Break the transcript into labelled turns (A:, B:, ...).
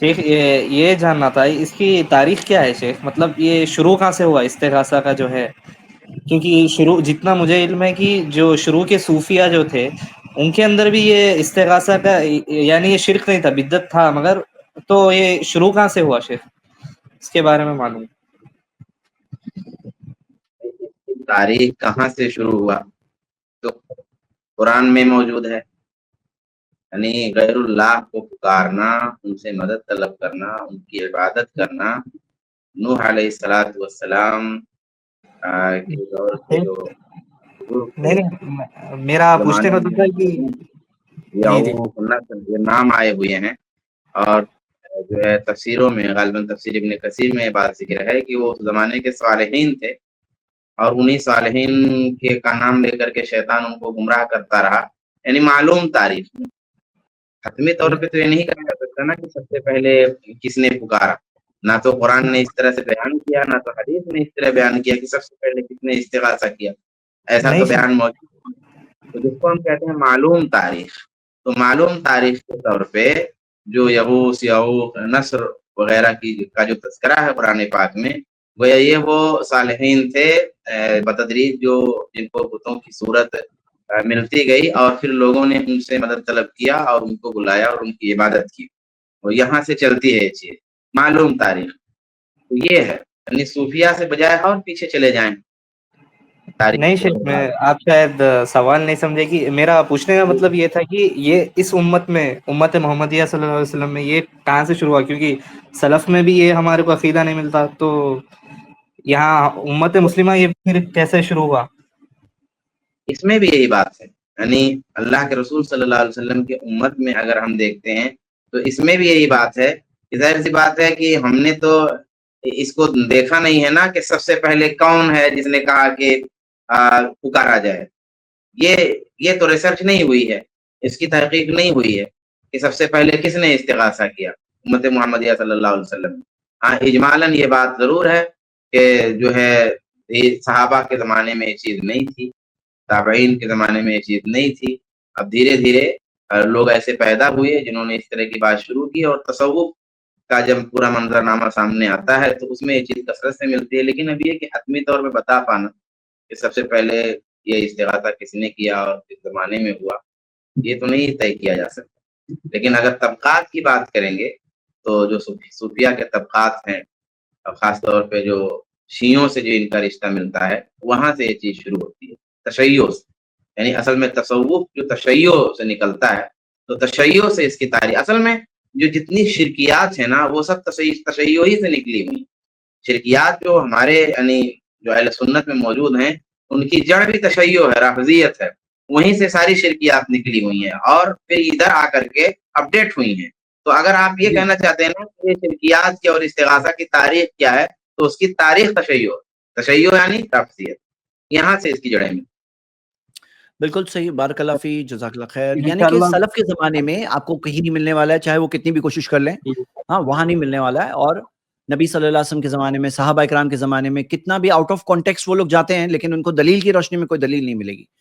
A: شیخ یہ جاننا تھا اس کی تاریخ کیا ہے شیخ، مطلب یہ شروع کہاں سے ہوا استغاثہ کا جو ہے؟ کیونکہ شروع جتنا مجھے علم ہے کہ جو شروع کے صوفیہ جو تھے ان کے اندر بھی یہ استغاثہ کا یعنی یہ شرک نہیں تھا، بدعت تھا، مگر تو یہ شروع کہاں سے ہوا شیخ، اس کے بارے میں معلوم؟
B: تاریخ کہاں سے شروع ہوا تو قرآن میں موجود ہے، یعنی غیر اللہ کو پکارنا، ان سے مدد طلب کرنا، ان کی عبادت کرنا نوح علیہ السلام کے دور کے جو بزرگ تھے
A: نہیں نہیں، میرا پوچھنے کا
B: زمانے
A: تو
B: میں
A: تھا کہ جی جی
B: یہ نام آئے ہوئے ہیں، اور جو ہے تفسیروں میں غالباً تفسیر ابن کثیر میں بات ذکر ہے کہ وہ اس زمانے کے صالحین تھے، اور انہی صالحین کے کا نام لے کر کے شیطان ان کو گمراہ کرتا رہا، یعنی معلوم تاریخ میں حتمی طور پہ تو یہ نہیں کہا جا سکتا نا کہ سب سے پہلے کس نے پکارا، نہ تو قرآن نے اس طرح سے بیان کیا، نہ تو حدیث نے اس طرح بیان کیا کہ سب سے پہلے کس نے استغاثہ کیا، ایسا
A: نہیں
B: تو بیان موجود ہے۔ تو جس کو ہم کہتے ہیں معلوم تاریخ، تو معلوم تاریخ کے طور پہ جو یغوث، یعوق، نصر وغیرہ کا جو تذکرہ ہے قرآن پاک میں، گویا یہ وہ صالحین تھے بتدریج جو جن کو بتوں کی صورت ملتی گئی، اور پھر لوگوں نے ان سے مدد طلب کیا اور ان کو بلایا اور ان کی عبادت کی، اور یہاں سے چلتی ہے یہ چیز معلوم تاریخ۔ تو یہ ہے، یعنی صوفیہ سے بجائے اور پیچھے چلے جائیں تاریخ
A: نہیں
B: کے
A: شیخ، میں
B: اعتبار
A: آپ شاید سوال نہیں سمجھے کہ میرا پوچھنے کا مطلب یہ تھا کہ یہ اس امت میں، امت محمدیہ صلی اللہ علیہ وسلم میں یہ کہاں سے شروع ہوا، کیونکہ سلف میں بھی یہ ہمارے کو عقیدہ نہیں ملتا، تو یہاں امت مسلمہ یہ پھر کیسے شروع ہوا؟
B: اس میں بھی یہی بات ہے، یعنی اللہ کے رسول صلی اللہ علیہ وسلم کی امت میں اگر ہم دیکھتے ہیں تو اس میں بھی یہی بات ہے کہ ظاہر سی بات ہے کہ ہم نے تو اس کو دیکھا نہیں ہے نا کہ سب سے پہلے کون ہے جس نے کہا کہ پکارا جائے، یہ تو ریسرچ نہیں ہوئی ہے، اس کی تحقیق نہیں ہوئی ہے کہ سب سے پہلے کس نے استغاثہ کیا امت محمدیہ صلی اللہ علیہ وسلم۔ ہاں اجمالاً یہ بات ضرور ہے کہ جو ہے صحابہ کے زمانے میں یہ چیز نہیں تھی، تابعین کے زمانے میں یہ چیز نہیں تھی، اب دھیرے دھیرے لوگ ایسے پیدا ہوئے جنہوں نے اس طرح کی بات شروع کی، اور تصوف کا جب پورا منظرنامہ سامنے آتا ہے تو اس میں یہ چیز کثرت سے ملتی ہے، لیکن اب یہ کہ حتمی طور پہ بتا پانا کہ سب سے پہلے یہ استغاثہ کس نے کیا اور کس زمانے میں ہوا، یہ تو نہیں طے کیا جا سکتا۔ لیکن اگر طبقات کی بات کریں گے تو جو صوفیہ کے طبقات ہیں، اور خاص طور پہ جو شیعوں سے جو ان کا رشتہ ملتا ہے، وہاں سے یہ چیز شروع ہوتی ہے تشیع سے، یعنی اصل میں تصوف جو تشیع سے نکلتا ہے، تو تشیع سے اس کی تاریخ، اصل میں جو جتنی شرکیات ہیں نا وہ سب تشیع ہی سے نکلی ہوئی، شرکیات جو ہمارے یعنی جو اہل سنت میں موجود ہیں ان کی جڑ بھی تشیع ہے، رافضیت ہے، وہیں سے ساری شرکیات نکلی ہوئی ہیں اور پھر ادھر آ کر کے اپڈیٹ ہوئی ہیں۔ تو اگر آپ یہ کہنا چاہتے ہیں نا کہ یہ شرکیات کی اور استغاثہ کی تاریخ کیا ہے، تو اس کی تاریخ تشیع یعنی رافضیت، یہاں سے اس کی جڑیں میں۔
C: بالکل صحیح، بارک اللہ فی، جزاک اللہ خیر۔ یعنی کہ
A: انشاءاللہ
C: سلف کے زمانے میں آپ کو کہیں نہیں ملنے والا ہے، چاہے وہ کتنی بھی کوشش کر لیں، ہاں وہاں نہیں ملنے والا ہے۔ اور نبی صلی اللہ علیہ وسلم کے زمانے میں، صحابہ اکرام کے زمانے میں کتنا بھی آؤٹ آف کانٹیکسٹ وہ لوگ جاتے ہیں، لیکن ان کو دلیل کی روشنی میں کوئی دلیل نہیں ملے گی۔